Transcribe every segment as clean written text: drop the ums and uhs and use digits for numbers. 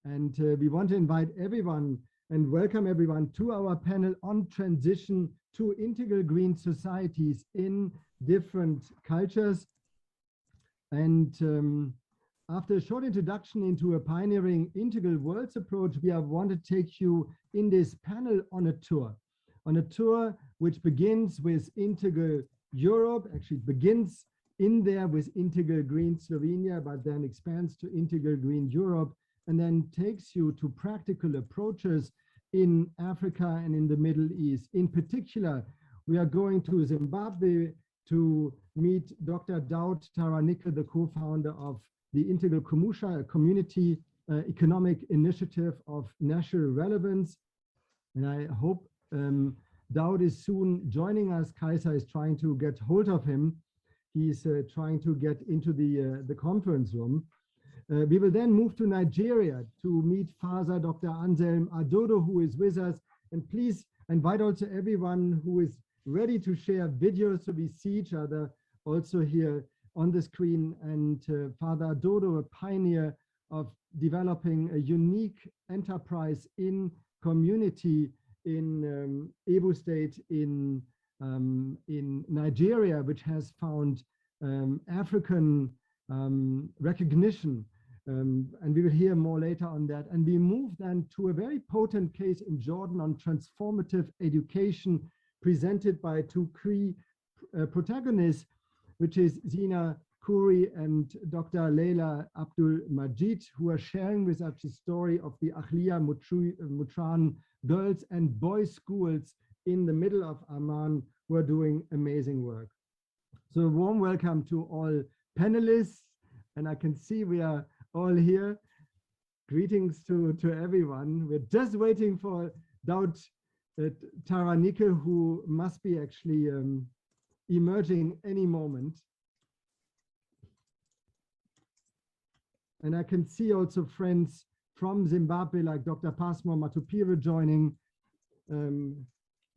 And we want to invite everyone and welcome everyone to our panel on transition to integral green societies in different cultures. And after a short introduction into a pioneering integral worlds approach, we want to take you in this panel on a tour which begins with Integral Europe. Actually, it begins in there with Integral Green Slovenia, but then expands to Integral Green Europe, and then takes you to practical approaches in Africa and in the Middle East. In particular, we are going to Zimbabwe to meet Dr. Daud Taranika, the co-founder of the Integral Kumusha, a community economic initiative of national relevance. And I hope Daud is soon joining us. Kaiser is trying to get hold of him. He's trying to get into the conference room. We will then move to Nigeria to meet Father Dr. Anselm Adodo, who is with us. And please invite also everyone who is ready to share videos so we see each other also here on the screen. And Father Adodo, a pioneer of developing a unique enterprise in community in Ebu State in Nigeria, which has found African recognition. And we will hear more later on that. And we move then to a very potent case in Jordan on transformative education presented by two key protagonists, which is Zina Khoury and Dr. Leila Abdul Majid, who are sharing with us the story of the Ahliya Mutran girls and boys schools in the middle of Amman, who are doing amazing work. So a warm welcome to all panelists, and I can see we are all here. Greetings to everyone. We're just waiting for Daud Taranika, who must be actually emerging any moment. And I can see also friends from Zimbabwe, like Dr. Pasmo Matupiro joining,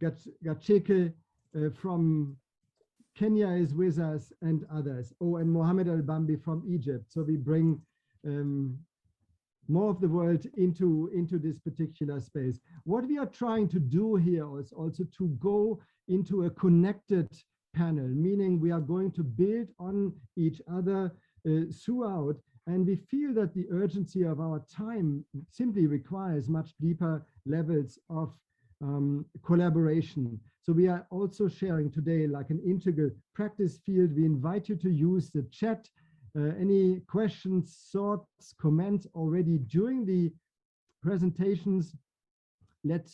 Gacheke from Kenya is with us, and others. Oh, and Mohammed Al-Bambi from Egypt. So we bring more of the world into this particular space. What we are trying to do here is also to go into a connected panel, meaning we are going to build on each other throughout. And we feel that the urgency of our time simply requires much deeper levels of collaboration. So we are also sharing today like an integral practice field. We invite you to use the chat. Any questions, thoughts, comments already during the presentations. Let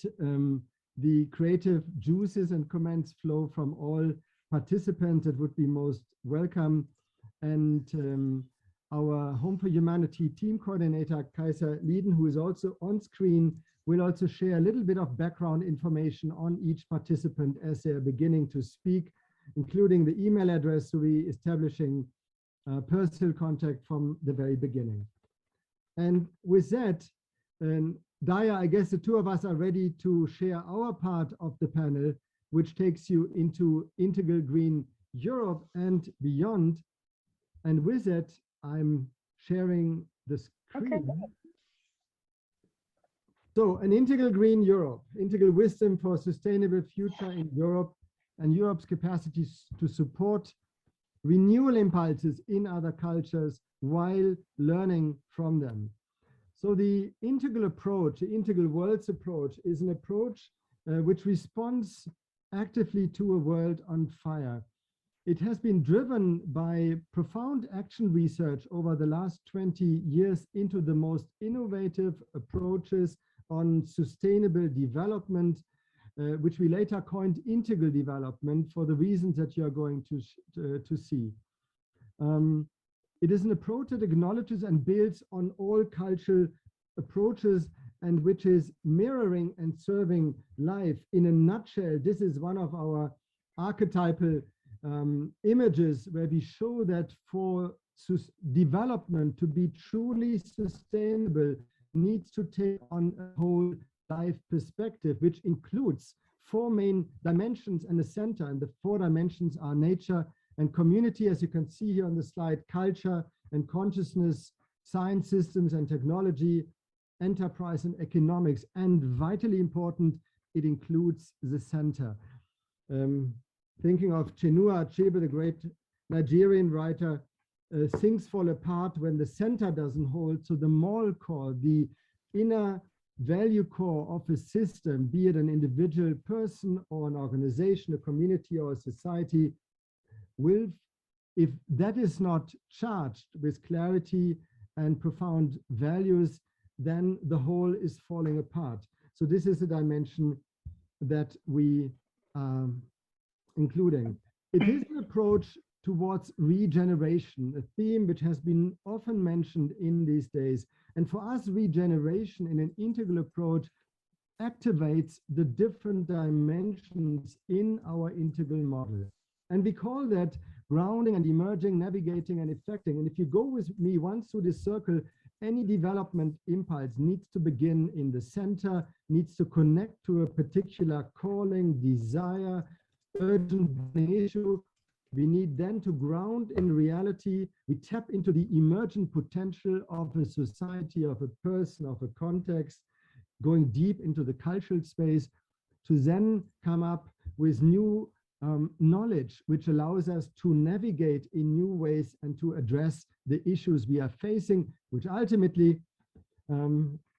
the creative juices and comments flow from all participants. That would be most welcome. And our Home for Humanity team coordinator, Kaiser Lieden, who is also on screen, will also share a little bit of background information on each participant as they are beginning to speak, including the email address, so we establishing personal contact from the very beginning. And with that, Daya, I guess the two of us are ready to share our part of the panel, which takes you into Integral Green Europe and beyond. And with that, I'm sharing the screen. Okay. So an Integral Green Europe, integral wisdom for a sustainable future in Europe, and Europe's capacities to support renewal impulses in other cultures while learning from them. So the integral approach, the integral worlds approach, is an approach which responds actively to a world on fire. It has been driven by profound action research over the last 20 years into the most innovative approaches on sustainable development, which we later coined integral development for the reasons that you are going to see. It is an approach that acknowledges and builds on all cultural approaches and which is mirroring and serving life. In a nutshell, this is one of our archetypal images where we show that for development to be truly sustainable needs to take on a whole life perspective, which includes four main dimensions and a center. And the four dimensions are nature and community, as you can see here on the slide, culture and consciousness, science, systems and technology, enterprise and economics, and vitally important, it includes the center. Thinking of Chinua Achebe, the great Nigerian writer, things fall apart when the center doesn't hold. So the moral core, the inner value core of a system, be it an individual person or an organization, a community or a society, will, if that is not charged with clarity and profound values, then the whole is falling apart. So this is a dimension that we are including. It is an approach towards regeneration, a theme which has been often mentioned in these days. And for us, regeneration in an integral approach activates the different dimensions in our integral model. And we call that grounding and emerging, navigating and effecting. And if you go with me once through this circle, any development impulse needs to begin in the center, needs to connect to a particular calling, desire, urgent issue. We need then to ground in reality. We tap into the emergent potential of a society, of a person, of a context, going deep into the cultural space to then come up with new knowledge, which allows us to navigate in new ways and to address the issues we are facing, which ultimately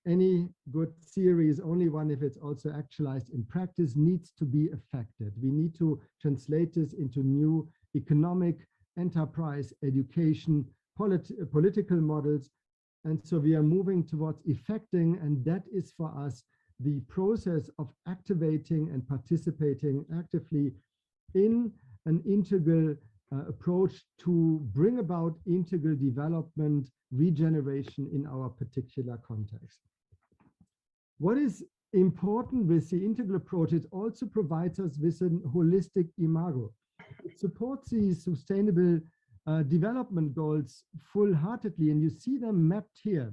any good theory is only one if it's also actualized in practice, needs to be affected. We need to translate this into new economic, enterprise, education, political models. And so we are moving towards effecting, and that is for us the process of activating and participating actively in an integral approach to bring about integral development, regeneration in our particular context. What is important with the integral approach, it also provides us with a holistic imago. It supports the sustainable development goals full-heartedly, and you see them mapped here.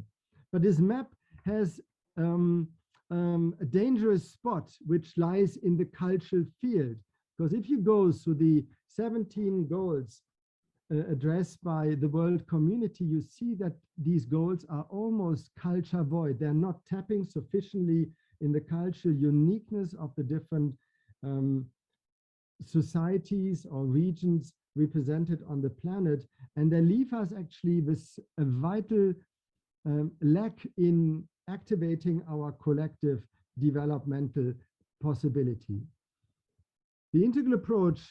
But this map has a dangerous spot which lies in the cultural field. Because if you go through the 17 goals addressed by the world community, you see that these goals are almost culture void. They're not tapping sufficiently in the cultural uniqueness of the different societies or regions represented on the planet. And they leave us actually with a vital lack in activating our collective developmental possibility. The integral approach,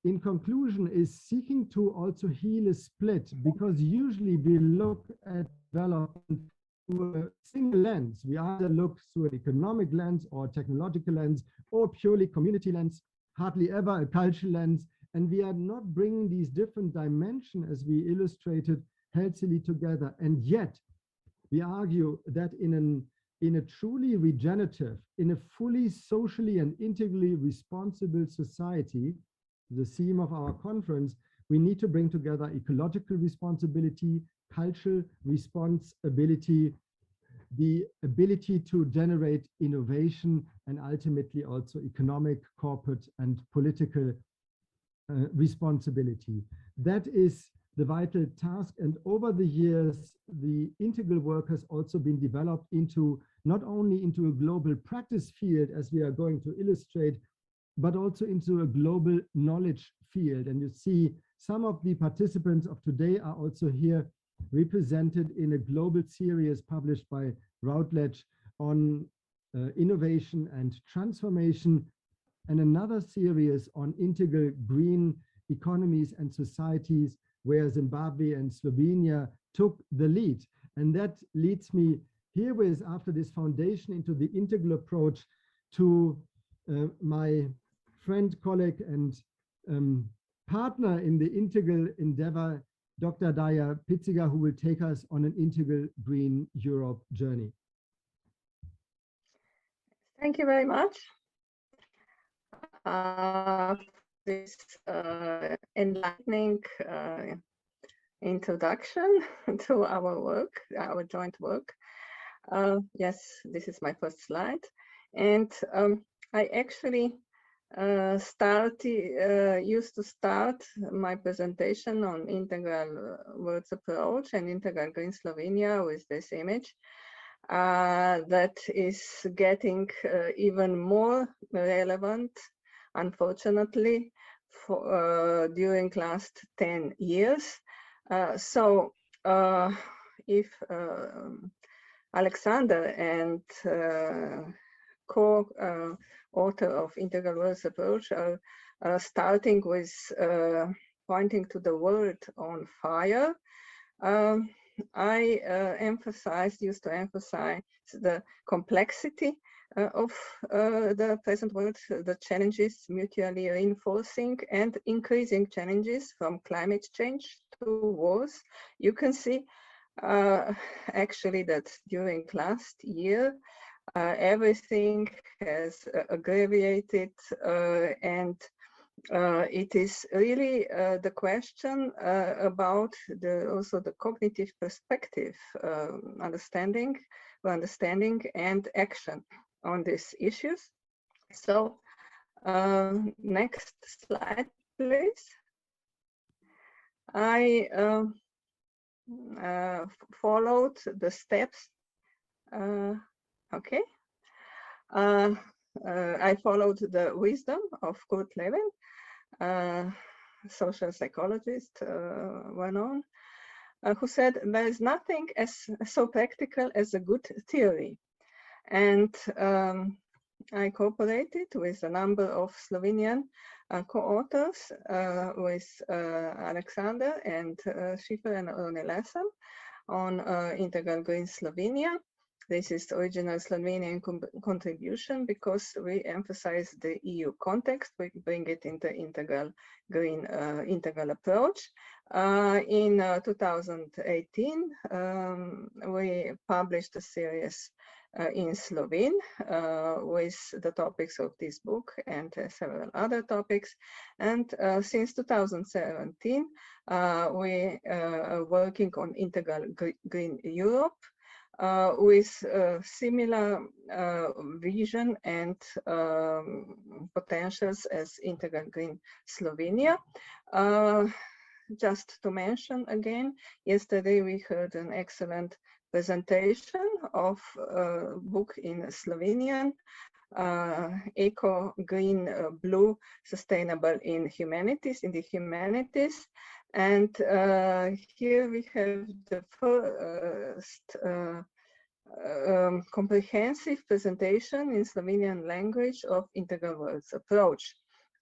in conclusion, is seeking to also heal a split, because usually we look at development through a single lens. We either look through an economic lens or a technological lens or purely community lens, hardly ever a cultural lens. And we are not bringing these different dimensions, as we illustrated, healthily together. And yet we argue that in a truly regenerative, in a fully socially and integrally responsible society, the theme of our conference, we need to bring together ecological responsibility, cultural responsibility, the ability to generate innovation, and ultimately also economic, corporate, and political responsibility. That is the vital task. And over the years, the integral work has also been developed into not only into a global practice field, as we are going to illustrate, but also into a global knowledge field. And you see some of the participants of today are also here represented in a global series published by Routledge on innovation and transformation, and another series on integral green economies and societies, where Zimbabwe and Slovenia took the lead. And that leads me herewith, after this foundation, into the integral approach to my friend, colleague, and partner in the integral endeavor, Dr. Darja Piciga, who will take us on an integral green Europe journey. Thank you very much. This enlightening introduction to our work, our joint work. Yes, this is my first slide. And I actually used to start my presentation on integral words approach and integral green Slovenia with this image. that is getting even more relevant, unfortunately, during last 10 years. So if Alexander and co-author of Integral World's approach are starting with pointing to the world on fire, I used to emphasize the complexity of the present world, the challenges mutually reinforcing and increasing challenges from climate change to wars. You can see actually that during last year, everything has aggravated and it is really the question about also the cognitive perspective, understanding and action on these issues. So next slide, please. I followed the steps. Okay. I followed the wisdom of Kurt Lewin, social psychologist, well known, who said there is nothing so practical as a good theory. And I cooperated with a number of Slovenian co-authors, with Alexander and Schieffer and Renewal on Integral Green Slovenia. This is the original Slovenian contribution because we emphasize the EU context. We bring it into Integral Green integral approach. In 2018, we published a series in Slovene with the topics of this book and several other topics. And since 2017, we are working on Integral Green Europe, with similar vision and potentials as Integral Green Slovenia. Just to mention again, yesterday we heard an excellent presentation of a book in Slovenian, Eco, Green, Blue, Sustainable in the humanities. And here we have the first comprehensive presentation in Slovenian language of Integral World's approach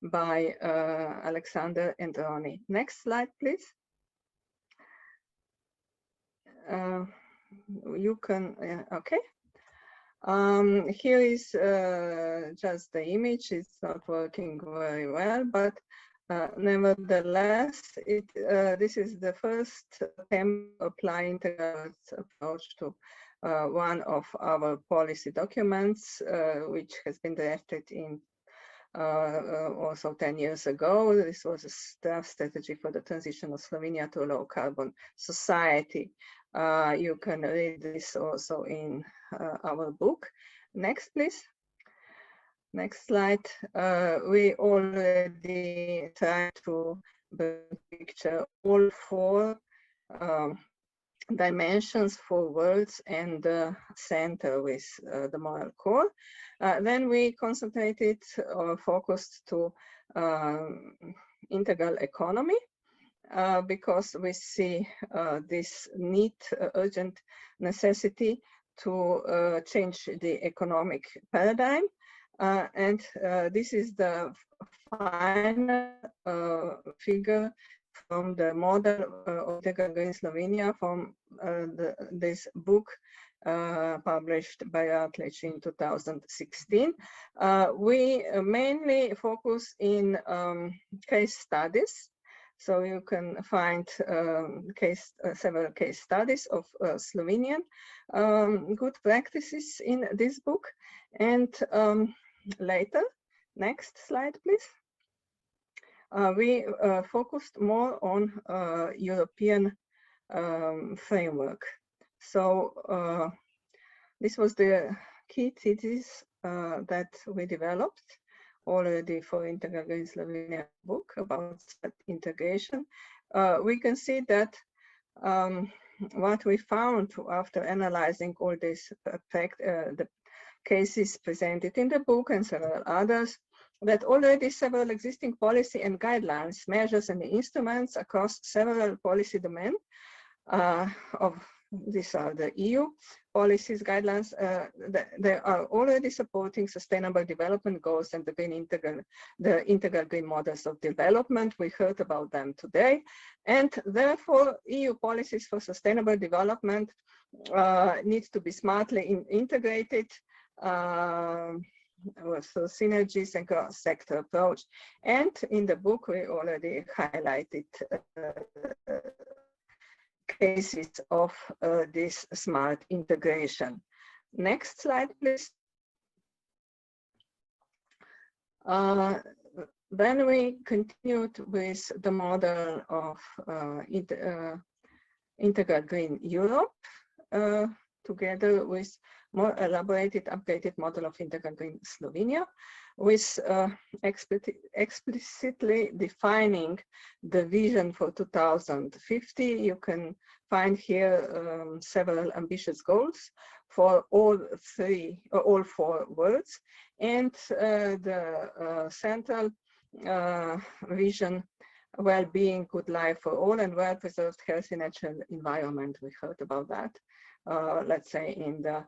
by Alexander and Ronnie. Next slide, please. You can, okay. Here is just the image. It's not working very well, but nevertheless, this is the first attempt to apply Integral approach to one of our policy documents, which has been drafted in also 10 years ago. This was a draft strategy for the transition of Slovenia to a low carbon society. You can read this also in our book. Next, please. Next slide. We already tried to picture all four dimensions for words and the center with the moral core. Then we concentrated or focused to integral economy, because we see this need, urgent necessity to change the economic paradigm. And this is the final figure from the model of Integral Green Slovenia from this book published by Routledge in 2016. We mainly focus in case studies. So you can find several case studies of Slovenian good practices in this book. And later, next slide, please. We focused more on European framework. So this was the key thesis that we developed already for Integral Green Slovenia book about integration. We can see that what we found after analyzing all these the cases presented in the book and several others, that already several existing policy and guidelines, measures and instruments across several policy domains these are the EU policies, guidelines, they are already supporting sustainable development goals and the integral green models of development. We heard about them today. And therefore, EU policies for sustainable development need to be smartly integrated with synergies and cross-sector approach. And in the book, we already highlighted cases of this smart integration. Next slide, please. Then we continued with the model of Integral Green Europe, together with more elaborated, updated model of Integral Green Slovenia, with explicitly defining the vision for 2050. You can find here several ambitious goals for all four words, and the central vision: well-being, good life for all, and well-preserved, healthy natural environment. We heard about that, let's say, in the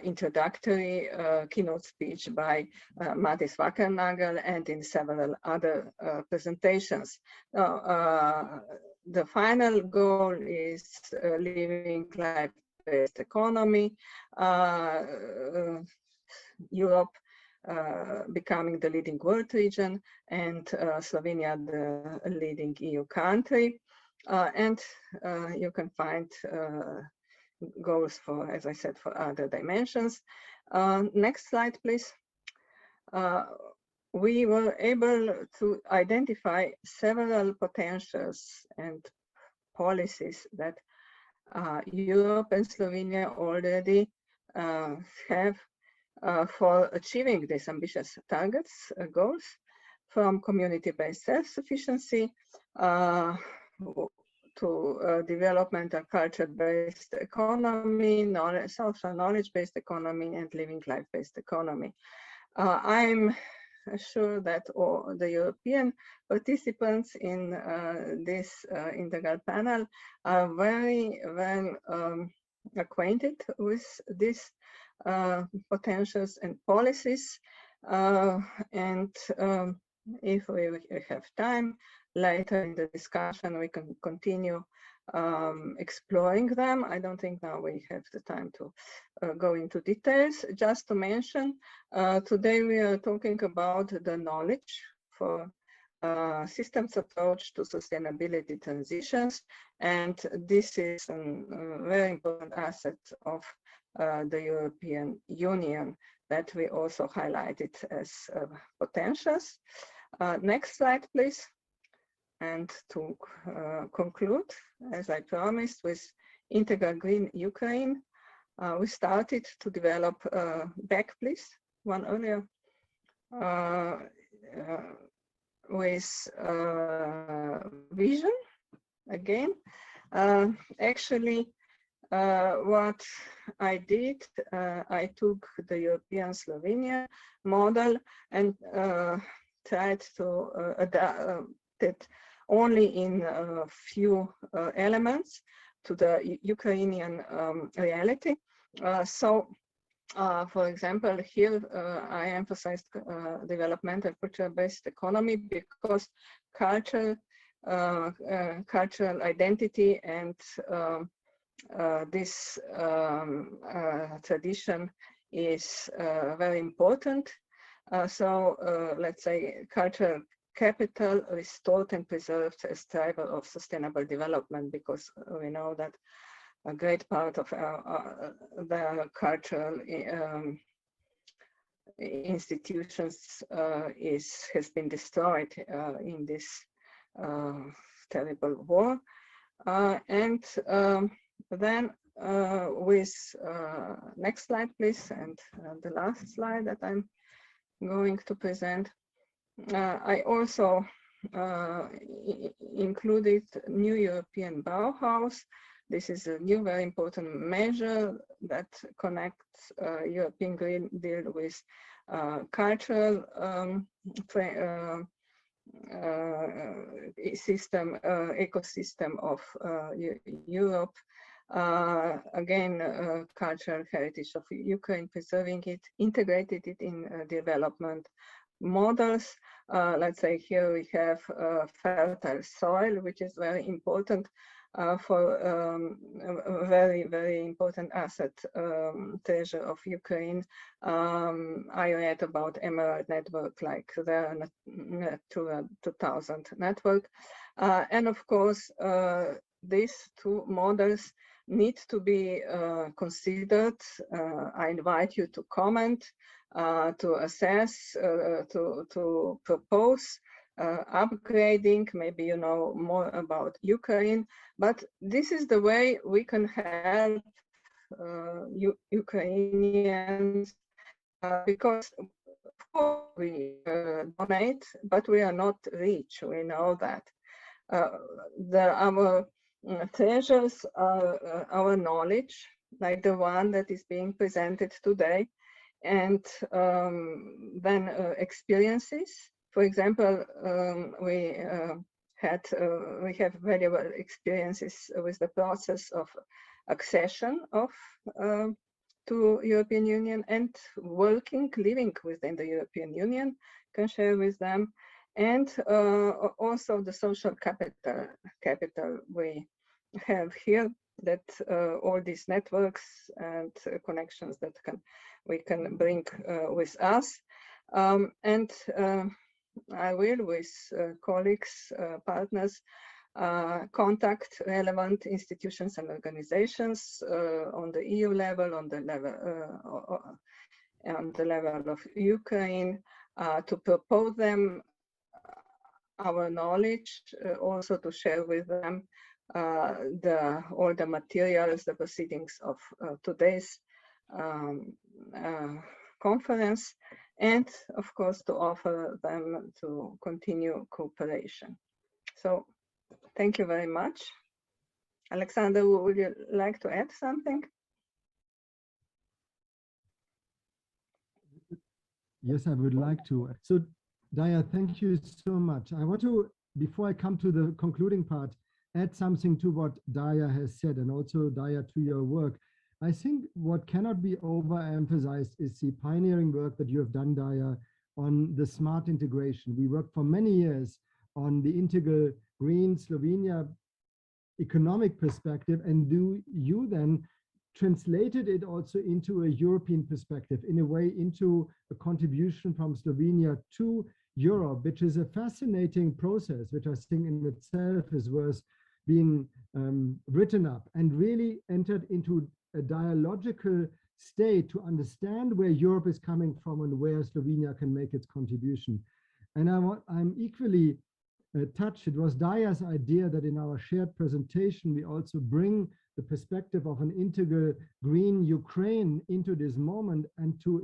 introductory keynote speech by Matis Wackernagel and in several other presentations. The final goal is living life-based economy, Europe becoming the leading world region, and Slovenia the leading EU country. And you can find goals for, as I said, for other dimensions. Next slide, please. We were able to identify several potentials and policies that Europe and Slovenia already have for achieving these ambitious targets, goals, from community-based self-sufficiency to development of culture-based economy, social knowledge-based economy, and living life-based economy. I'm sure that all the European participants in this integral panel are very well acquainted with these potentials and policies. And if we have time, later in the discussion, we can continue exploring them. I don't think now we have the time to go into details. Just to mention, today we are talking about the knowledge for systems approach to sustainability transitions, and this is a very important asset of the European Union that we also highlighted as potentials. Next slide, please. And to conclude, as I promised, with Integral Green Ukraine, we started to develop, back please, one earlier, with vision again. Actually, what I did, I took the European Slovenia model and tried to adapt it only in a few elements to the Ukrainian reality. For example, here I emphasized developmental culture-based economy because cultural identity and this tradition is very important. Let's say cultural capital restored and preserved as driver of sustainable development, because we know that a great part of the cultural institutions has been destroyed in this terrible war. And then with next slide, please, and the last slide that I'm going to present. I also included New European Bauhaus, This is a new, very important measure that connects European Green Deal with cultural ecosystem of Europe. Again, cultural heritage of Ukraine, preserving it, integrated it in development models. Let's say here we have fertile soil, which is very important for a very, very important asset, treasure of Ukraine. I read about Emerald Network, like the Natura 2000 network. And of course, these two models need to be considered. I invite you to comment, to assess, to propose upgrading. Maybe you know more about Ukraine, but this is the way we can help Ukrainians, because of course we donate, but we are not rich. We know that. Our treasures are our knowledge, like the one that is being presented today, and then experiences. For example, we have valuable experiences with the process of accession of to European Union, and living within the European Union, can share with them, and also the social capital we have here, that all these networks and connections that we can bring with us, and I will, with colleagues, partners, contact relevant institutions and organizations on the EU level, on the level of Ukraine, to propose them our knowledge, also to share with them all the materials, the proceedings of today's conference, and of course to offer them to continue cooperation. So thank you very much. Alexander, would you like to add something? Yes, I would like to. So Darja, thank you so much. I want to, before I come to the concluding part, add something to what Darja has said, and also Darja, to your work. I think what cannot be overemphasized is the pioneering work that you have done, Darja, on the smart integration. We worked for many years on the Integral Green Slovenia economic perspective, and you then translated it also into a European perspective, in a way into a contribution from Slovenia to Europe, which is a fascinating process, which I think in itself is worth being written up, and really entered into a dialogical state to understand where Europe is coming from and where Slovenia can make its contribution. And I'm equally touched. It was Darja's idea that in our shared presentation, we also bring the perspective of an integral green Ukraine into this moment, and to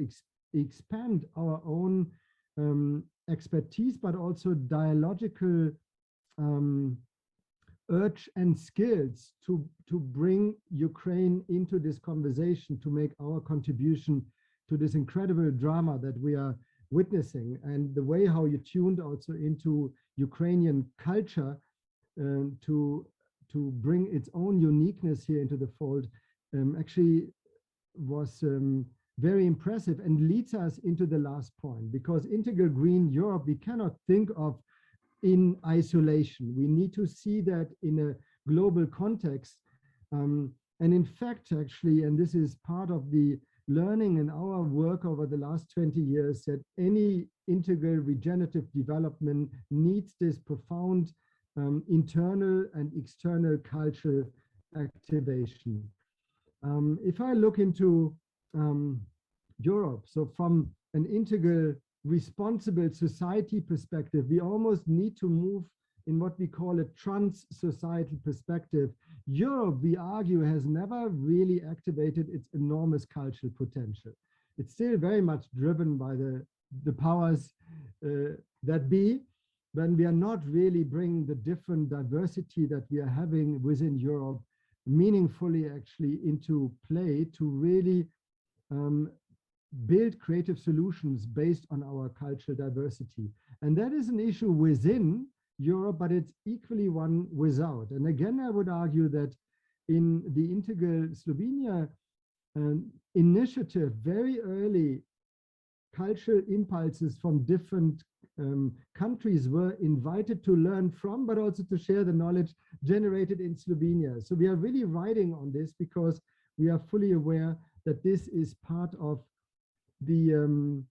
expand our own expertise, but also dialogical urge and skills to bring Ukraine into this conversation, to make our contribution to this incredible drama that we are witnessing. And the way how you tuned also into Ukrainian culture to bring its own uniqueness here into the fold actually was very impressive, and leads us into the last point, because Integral Green Europe, we cannot think of in isolation. We need to see that in a global context. And in fact, actually, and this is part of the learning in our work over the last 20 years, that any integral regenerative development needs this profound internal and external cultural activation. If I look into Europe, so from an integral responsible society perspective, we almost need to move in what we call a trans-societal perspective. Europe, we argue, has never really activated its enormous cultural potential. It's still very much driven by the powers that be, when we are not really bringing the different diversity that we are having within Europe meaningfully actually into play to really build creative solutions based on our cultural diversity. And that is an issue within Europe, but it's equally one without. And again, I would argue that in the Integral Slovenia initiative, very early cultural impulses from different countries were invited to learn from, but also to share the knowledge generated in Slovenia. So we are really riding on this because we are fully aware that this is part of the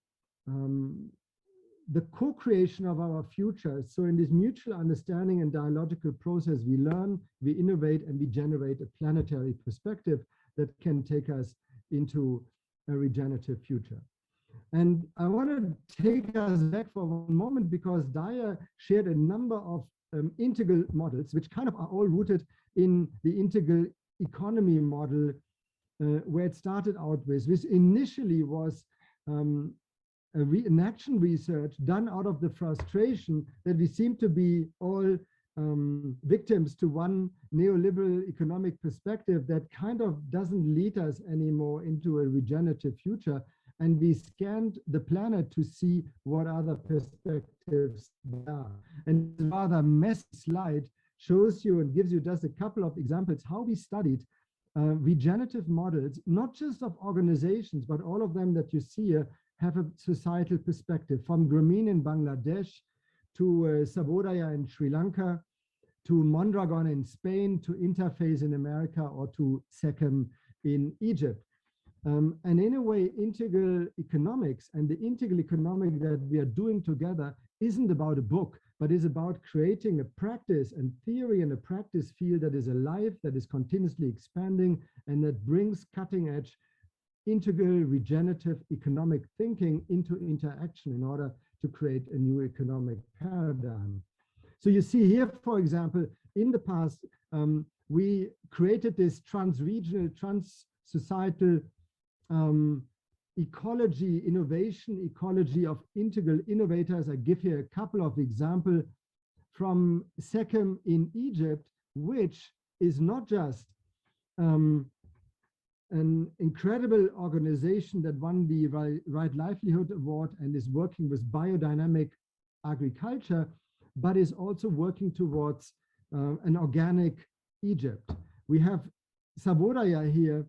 co-creation of our future. So in this mutual understanding and dialogical process, we learn, we innovate, and we generate a planetary perspective that can take us into a regenerative future. And I want to take us back for one moment because Darja shared a number of integral models, which kind of are all rooted in the integral economy model, where it started out with, which initially was an action research done out of the frustration that we seem to be all victims to one neoliberal economic perspective that kind of doesn't lead us anymore into a regenerative future. And we scanned the planet to see what other perspectives there are. And a rather messy slide shows you and gives you just a couple of examples how we studied regenerative models, not just of organizations, but all of them that you see here have a societal perspective, from Grameen in Bangladesh to Savodaya in Sri Lanka, to Mondragon in Spain, to Interface in America, or to Sechem in Egypt. And in a way, integral economics and the integral economic that we are doing together isn't about a book, but is about creating a practice and theory and a practice field that is alive, that is continuously expanding, and that brings cutting edge integral regenerative economic thinking into interaction in order to create a new economic paradigm. So you see here, for example, in the past, we created this trans-regional, trans-societal ecology, innovation ecology of integral innovators. I give here a couple of examples from Sechem in Egypt, which is not just an incredible organization that won the Right Livelihood Award and is working with biodynamic agriculture, but is also working towards an organic Egypt. We have Savodaya here,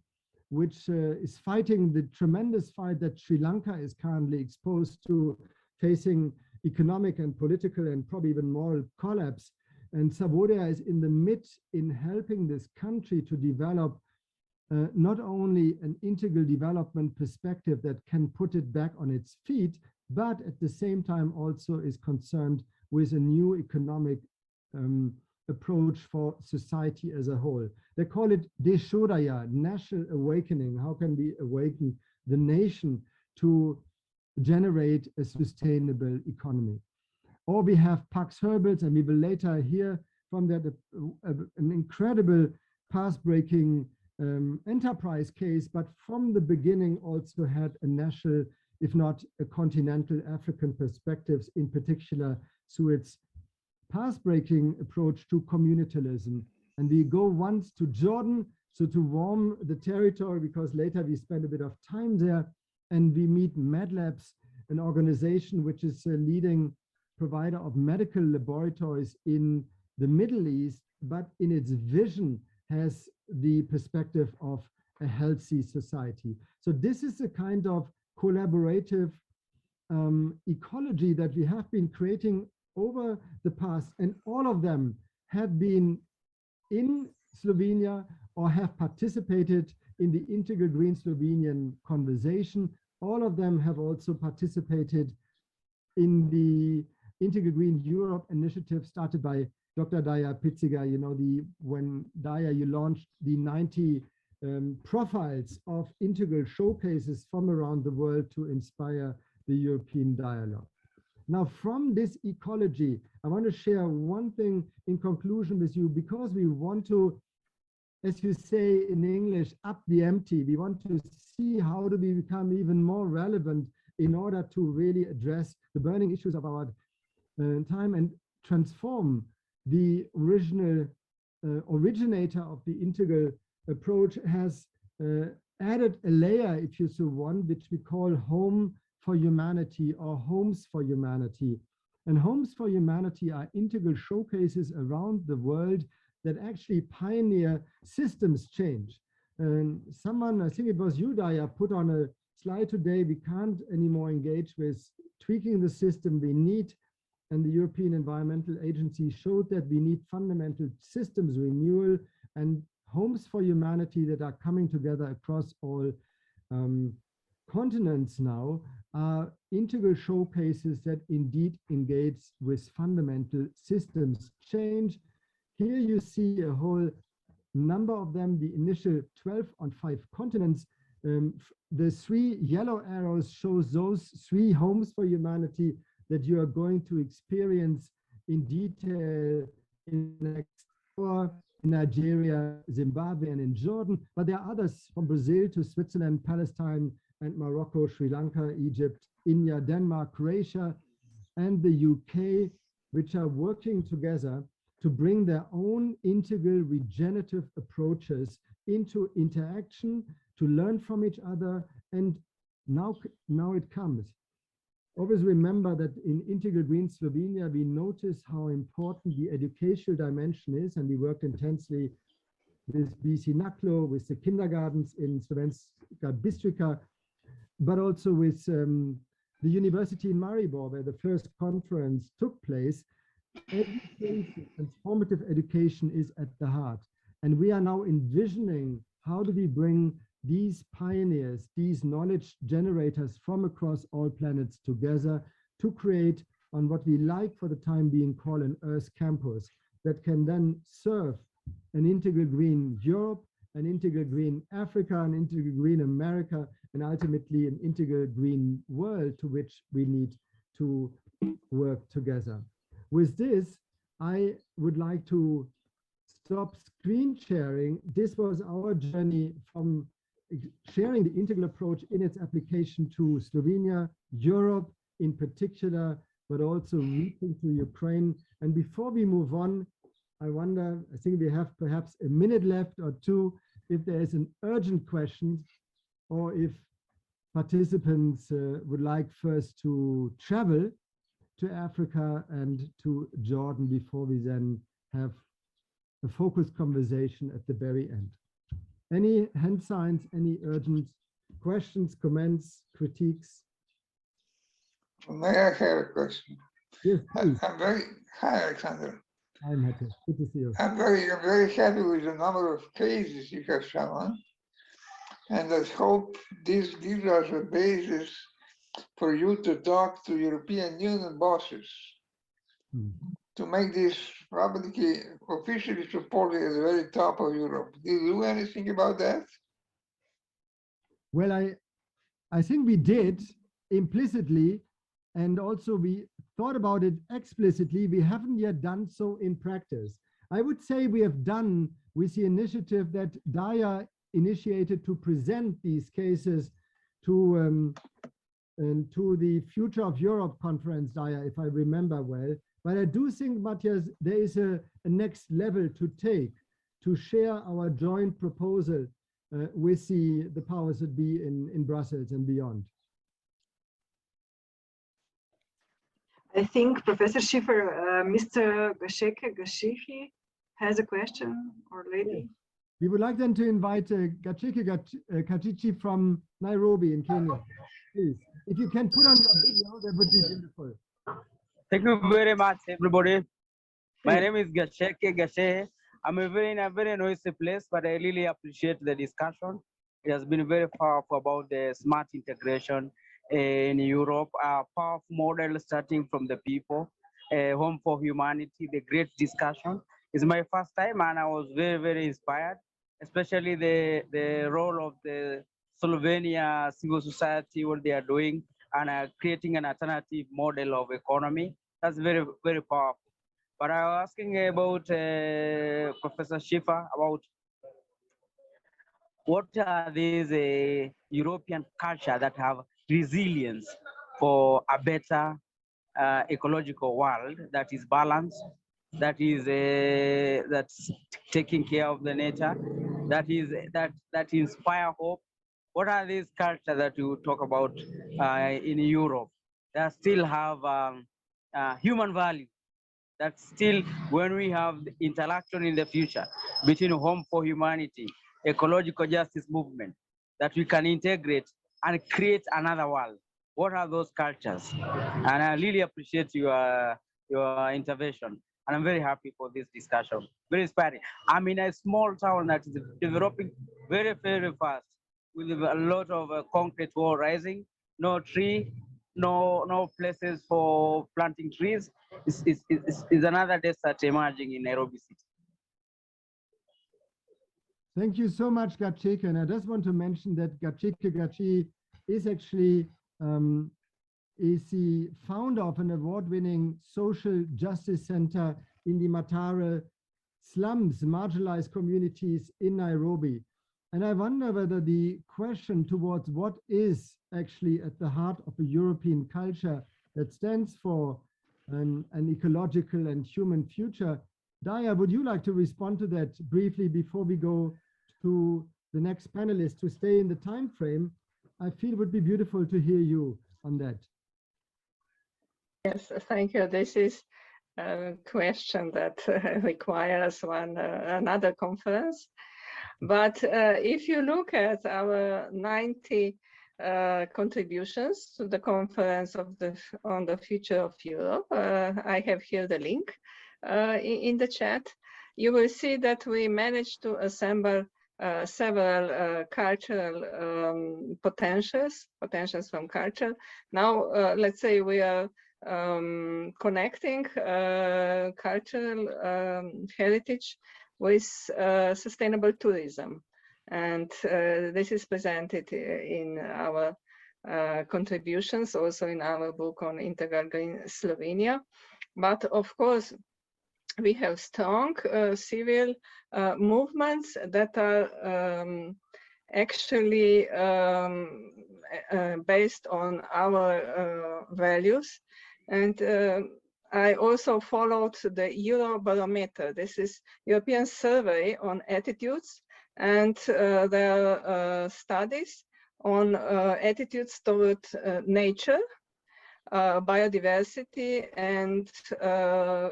which is fighting the tremendous fight that Sri Lanka is currently exposed to, facing economic and political and probably even moral collapse. And Savodaya is in the midst in helping this country to develop not only an integral development perspective that can put it back on its feet, but at the same time also is concerned with a new economic approach for society as a whole. They call it Deshodaya, national awakening. How can we awaken the nation to generate a sustainable economy? Or we have Pax Herbals, and we will later hear from that an incredible path-breaking enterprise case, but from the beginning also had a national, if not a continental African perspectives, in particular through its path-breaking approach to communitalism. And we go once to Jordan, so to warm the territory, because later we spend a bit of time there, and we meet MedLabs, an organization which is a leading provider of medical laboratories in the Middle East, but in its vision has the perspective of a healthy society. So this is a kind of collaborative ecology that we have been creating over the past, and all of them have been in Slovenia or have participated in the Integral Green Slovenian conversation. All of them have also participated in the Integral Green Europe initiative started by Dr. Darja Piciga. You know, when Darja, you launched the 90 profiles of integral showcases from around the world to inspire the European dialogue. Now, from this ecology, I want to share one thing in conclusion with you, because we want to, as you say in English, up the empty. We want to see how do we become even more relevant in order to really address the burning issues of our time and transform the original originator of the integral approach, has added a layer, if you so want, which we call home for humanity or homes for humanity. And homes for humanity are integral showcases around the world that actually pioneer systems change. And someone, I think it was you, Darja, put on a slide today, we can't anymore engage with tweaking the system. We need, and the European Environmental Agency showed that we need fundamental systems renewal and homes for humanity that are coming together across all continents now are integral showcases that indeed engage with fundamental systems change. Here you see a whole number of them, the initial 12 on 5 continents. The 3 yellow arrows shows those 3 homes for humanity that you are going to experience in detail in next hour, in Nigeria, Zimbabwe, and in Jordan. But there are others from Brazil to Switzerland, Palestine, and Morocco, Sri Lanka, Egypt, India, Denmark, Croatia, and the UK, which are working together to bring their own integral regenerative approaches into interaction, to learn from each other. And now it comes. Always remember that in Integral Green Slovenia, we notice how important the educational dimension is, and we worked intensely with BC NACLO, with the kindergartens in Slovenska Bistrica, but also with the university in Maribor, where the first conference took place. Education, transformative education is at the heart. And we are now envisioning how do we bring these pioneers, these knowledge generators from across all planets together to create on what we like for the time being call an Earth campus that can then serve an integral green Europe, an integral green Africa, an integral green America, and ultimately an integral green world to which we need to work together. With this, I would like to stop screen sharing. This was our journey from sharing the integral approach in its application to Slovenia, Europe in particular, but also reaching to Ukraine. And before we move on, I wonder, I think we have perhaps a minute left or two, if there is an urgent question, or if participants would like first to travel to Africa and to Jordan before we then have a focused conversation at the very end. Any hand signs, any urgent questions, comments, critiques? May I have a question? Yes, please. Hi, Alexander. Hi, Mette. Good to see you. I'm very happy with the number of cases you have shown. And I hope this gives us a basis for you to talk to European Union bosses to make this publicly, officially supported at the very top of Europe. Did you do anything about that? Well, I think we did implicitly, and also we thought about it explicitly. We haven't yet done so in practice. I would say we have done with the initiative that Darja initiated to present these cases to the Future of Europe conference, Darja, if I remember well. But I do think, Matthias, there is a next level to take to share our joint proposal with the powers that be in Brussels and beyond. I think Professor Schieffer, Mr. Gasheke has a question, or lady. We would like then to invite Gacheke Kachichi from Nairobi in Kenya. Please, if you can put on your video, that would be beautiful. Thank you very much, everybody. My name is Gasheke. I'm in a very noisy place, but I really appreciate the discussion. It has been very powerful about the smart integration in Europe, a powerful model starting from the people, home for humanity, the great discussion. It's my first time and I was very, very inspired, especially the role of the Slovenia civil society, what they are doing, and creating an alternative model of economy. That's very, very powerful. But I was asking about Professor Schieffer about what are these European culture that have resilience for a better ecological world that is balanced, that is that's taking care of the nature, that inspire hope. What are these cultures that you talk about in Europe that still have human value? That still, when we have the interaction in the future between Home for Humanity, ecological justice movement, that we can integrate and create another world. What are those cultures? And I really appreciate your intervention. And I'm very happy for this discussion. Very inspiring. I'm in a small town that is developing very, very fast with a lot of concrete wall rising, no tree, no places for planting trees. Is another desert emerging in Nairobi City. Thank you so much, Gacheke. And I just want to mention that Gacheke is actually is the founder of an award-winning social justice center in the Mathare slums, marginalized communities in Nairobi. And I wonder whether the question towards what is actually at the heart of a European culture that stands for an ecological and human future. Darja, would you like to respond to that briefly before we go to the next panelist to stay in the time frame? I feel it would be beautiful to hear you on that. Yes, thank you. This is a question that requires another conference. But if you look at our 90 contributions to the conference on the future of Europe, I have here the link in the chat. You will see that we managed to assemble several cultural potentials from culture. Now, let's say we are connecting cultural heritage with sustainable tourism. And this is presented in our contributions, also in our book on Integral Green Slovenia. But of course, we have strong civil movements that are actually based on our values. And I also followed the Eurobarometer. This is European survey on attitudes, and there are studies on attitudes toward nature, biodiversity, and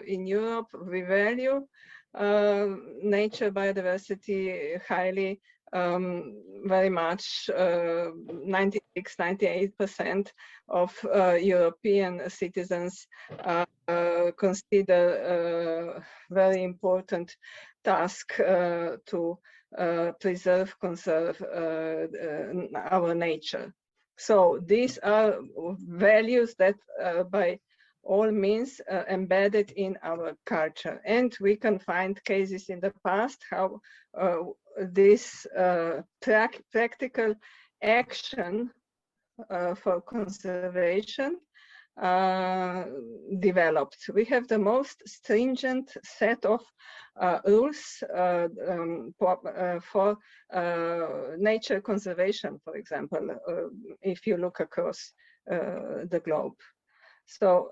in Europe we value nature, biodiversity highly, very much. 96–98% of European citizens consider very important task to preserve, conserve our nature. So these are values that by all means embedded in our culture. And we can find cases in the past how this practical action for conservation developed. We have the most stringent set of rules for nature conservation, for example, if you look across the globe. So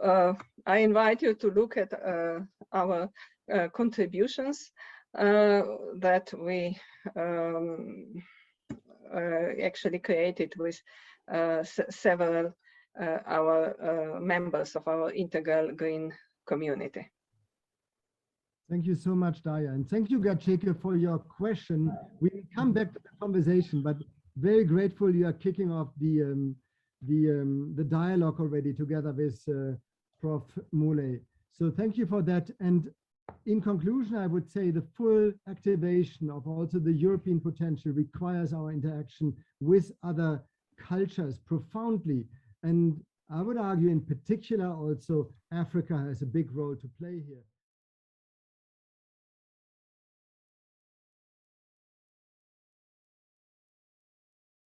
I invite you to look at our contributions that we actually created with several our members of our Integral Green community. Thank you so much, Darja, and thank you, Gacheke, for your question. We will come back to the conversation, but very grateful you are kicking off the dialogue already together with Prof. Mule. So thank you for that. And in conclusion, I would say the full activation of also the European potential requires our interaction with other cultures profoundly. And I would argue in particular also Africa has a big role to play here.